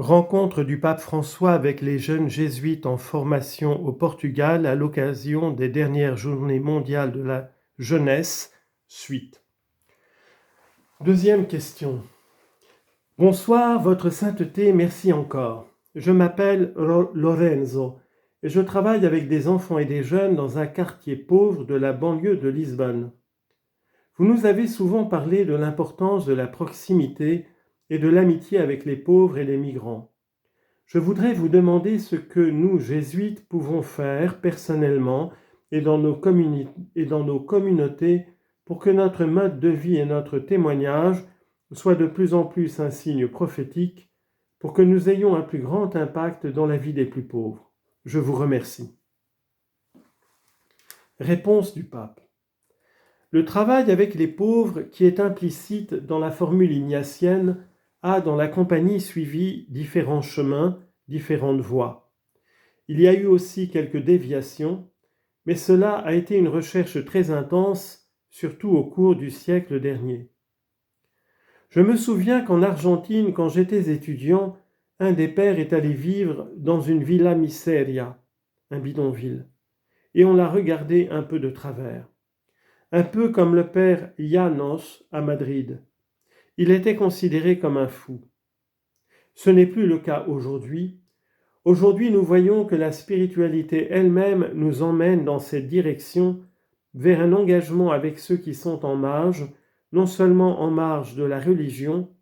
Rencontre du pape François avec les jeunes jésuites en formation au Portugal à l'occasion des dernières journées mondiales de la jeunesse, suite. Deuxième question. Bonsoir, votre sainteté, merci encore. Je m'appelle Lorenzo et je travaille avec des enfants et des jeunes dans un quartier pauvre de la banlieue de Lisbonne. Vous nous avez souvent parlé de l'importance de la proximité et de l'amitié avec les pauvres et les migrants. Je voudrais vous demander ce que nous, jésuites, pouvons faire personnellement et dans nos communautés pour que notre mode de vie et notre témoignage soient de plus en plus un signe prophétique, pour que nous ayons un plus grand impact dans la vie des plus pauvres. Je vous remercie. Réponse du pape. Le travail avec les pauvres, qui est implicite dans la formule ignatienne, a dans la compagnie suivi différents chemins, différentes voies. Il y a eu aussi quelques déviations, mais cela a été une recherche très intense, surtout au cours du siècle dernier. Je me souviens qu'en Argentine, quand j'étais étudiant, un des pères est allé vivre dans une villa miseria, un bidonville, et on l'a regardé un peu de travers. Un peu comme le père Llanos à Madrid. Il était considéré comme un fou. Ce n'est plus le cas aujourd'hui. Aujourd'hui, nous voyons que la spiritualité elle-même nous emmène dans cette direction, vers un engagement avec ceux qui sont en marge, non seulement en marge de la religion,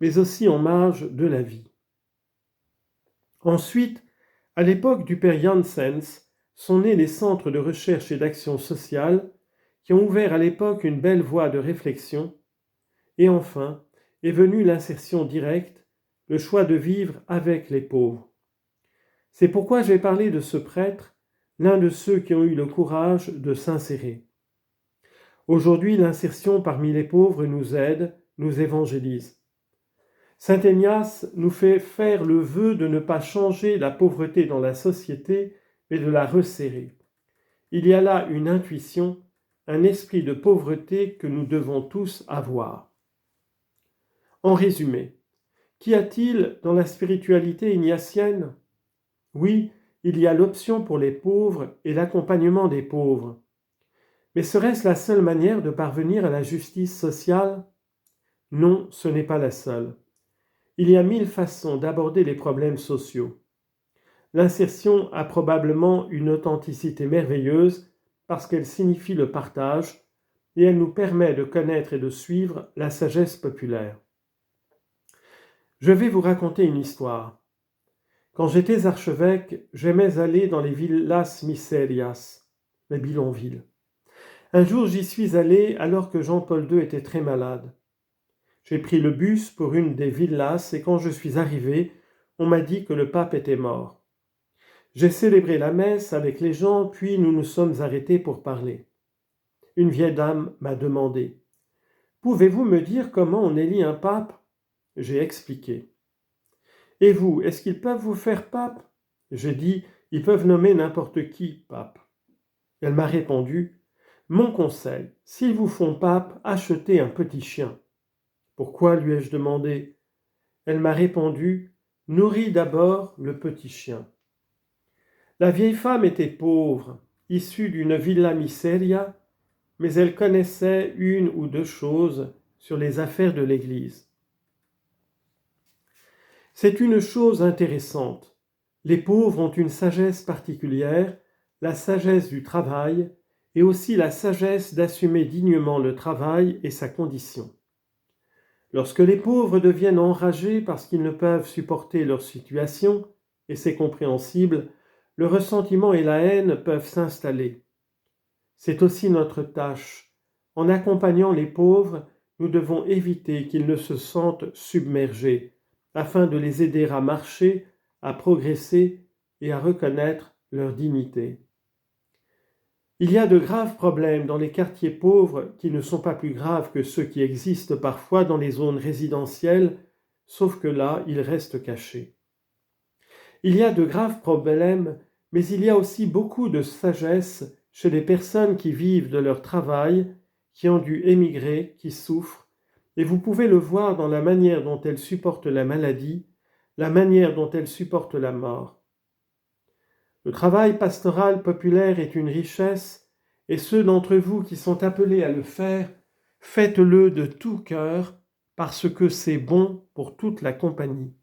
mais aussi en marge de la vie. Ensuite, à l'époque du père Janssens, sont nés les centres de recherche et d'action sociale, qui ont ouvert à l'époque une belle voie de réflexion, et enfin est venue l'insertion directe, le choix de vivre avec les pauvres. C'est pourquoi j'ai parlé de ce prêtre, l'un de ceux qui ont eu le courage de s'insérer. Aujourd'hui, l'insertion parmi les pauvres nous aide, nous évangélise. Saint Ignace nous fait faire le vœu de ne pas changer la pauvreté dans la société, mais de la resserrer. Il y a là une intuition, un esprit de pauvreté que nous devons tous avoir. En résumé, qu'y a-t-il dans la spiritualité ignatienne ? Oui, il y a l'option pour les pauvres et l'accompagnement des pauvres. Mais serait-ce la seule manière de parvenir à la justice sociale ? Non, ce n'est pas la seule. Il y a 1000 façons d'aborder les problèmes sociaux. L'insertion a probablement une authenticité merveilleuse parce qu'elle signifie le partage et elle nous permet de connaître et de suivre la sagesse populaire. Je vais vous raconter une histoire. Quand j'étais archevêque, j'aimais aller dans les villas miserias, les bidonvilles. Un jour, j'y suis allé alors que Jean-Paul II était très malade. J'ai pris le bus pour une des villas et quand je suis arrivé, on m'a dit que le pape était mort. J'ai célébré la messe avec les gens, puis nous nous sommes arrêtés pour parler. Une vieille dame m'a demandé « Pouvez-vous me dire comment on élit un pape ?» J'ai expliqué. « Et vous, est-ce qu'ils peuvent vous faire pape ?» J'ai dit « Ils peuvent nommer n'importe qui pape. » Elle m'a répondu « Mon conseil, s'ils vous font pape, achetez un petit chien. » Pourquoi, lui ai-je demandé ? Elle m'a répondu « Nourris d'abord le petit chien. » La vieille femme était pauvre, issue d'une villa miseria, mais elle connaissait une ou deux choses sur les affaires de l'Église. C'est une chose intéressante. Les pauvres ont une sagesse particulière, la sagesse du travail, et aussi la sagesse d'assumer dignement le travail et sa condition. Lorsque les pauvres deviennent enragés parce qu'ils ne peuvent supporter leur situation, et c'est compréhensible, le ressentiment et la haine peuvent s'installer. C'est aussi notre tâche. En accompagnant les pauvres, nous devons éviter qu'ils ne se sentent submergés, afin de les aider à marcher, à progresser et à reconnaître leur dignité. Il y a de graves problèmes dans les quartiers pauvres qui ne sont pas plus graves que ceux qui existent parfois dans les zones résidentielles, sauf que là, ils restent cachés. Il y a de graves problèmes, mais il y a aussi beaucoup de sagesse chez les personnes qui vivent de leur travail, qui ont dû émigrer, qui souffrent, et vous pouvez le voir dans la manière dont elles supportent la maladie, la manière dont elles supportent la mort. Le travail pastoral populaire est une richesse, et ceux d'entre vous qui sont appelés à le faire, faites-le de tout cœur, parce que c'est bon pour toute la compagnie.